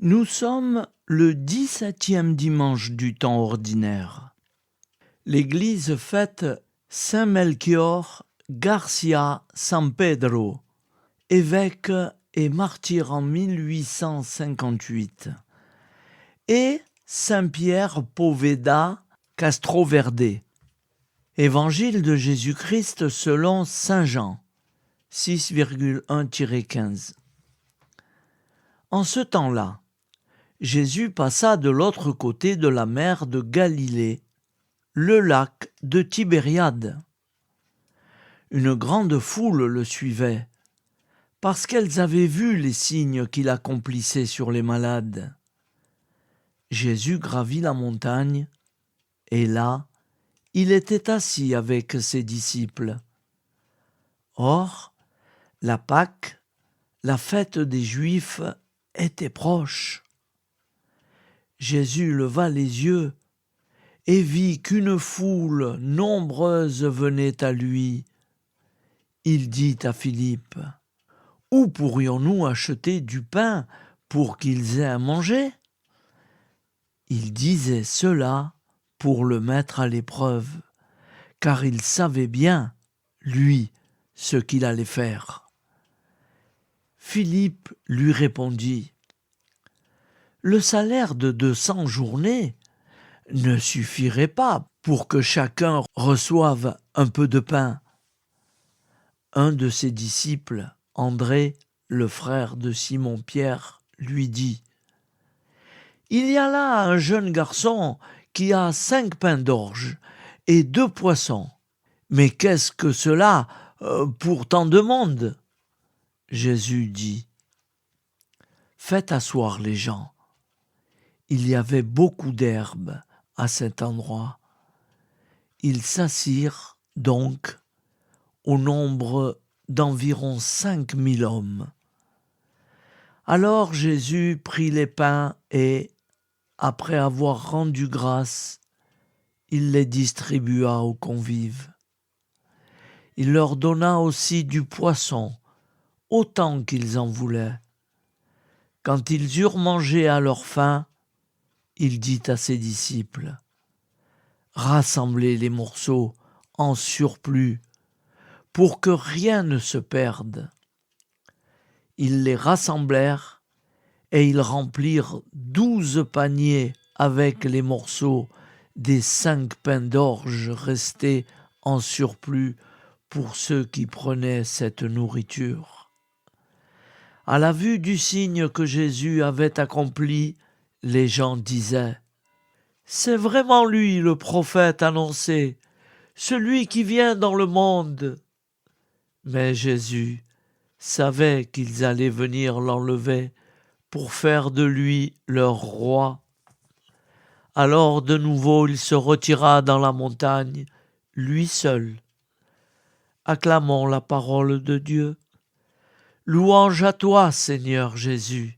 Nous sommes le 17e dimanche du temps ordinaire. L'Église fête Saint Melchior Garcia San Pedro, évêque et martyr en 1858, et Saint Pierre Poveda Castroverde. Évangile de Jésus-Christ selon Saint Jean, 6,1-15. En ce temps-là, Jésus passa de l'autre côté de la mer de Galilée, le lac de Tibériade. Une grande foule le suivait, parce qu'elles avaient vu les signes qu'il accomplissait sur les malades. Jésus gravit la montagne, et là, il était assis avec ses disciples. Or, la Pâque, la fête des Juifs, était proche. Jésus leva les yeux et vit qu'une foule nombreuse venait à lui. Il dit à Philippe : « Où pourrions-nous acheter du pain pour qu'ils aient à manger ?» Il disait cela pour le mettre à l'épreuve, car il savait bien, lui, ce qu'il allait faire. Philippe lui répondit : « Le salaire de 200 journées ne suffirait pas pour que chacun reçoive un peu de pain. » Un de ses disciples, André, le frère de Simon-Pierre, lui dit : « Il y a là un jeune garçon qui a 5 pains d'orge et 2 poissons. Mais qu'est-ce que cela pour tant de monde ?» Jésus dit : « Faites asseoir les gens. » Il y avait beaucoup d'herbe à cet endroit. Ils s'assirent donc au nombre d'environ 5000 hommes. Alors Jésus prit les pains et, après avoir rendu grâce, il les distribua aux convives. Il leur donna aussi du poisson, autant qu'ils en voulaient. Quand ils eurent mangé à leur faim, il dit à ses disciples : « Rassemblez les morceaux en surplus, pour que rien ne se perde. » Ils les rassemblèrent, et ils remplirent 12 paniers avec les morceaux des 5 pains d'orge restés en surplus pour ceux qui prenaient cette nourriture. À la vue du signe que Jésus avait accompli, les gens disaient : « C'est vraiment lui le prophète annoncé, celui qui vient dans le monde. » Mais Jésus savait qu'ils allaient venir l'enlever pour faire de lui leur roi. Alors de nouveau il se retira dans la montagne, lui seul. Acclamons la parole de Dieu. Louange à toi, Seigneur Jésus.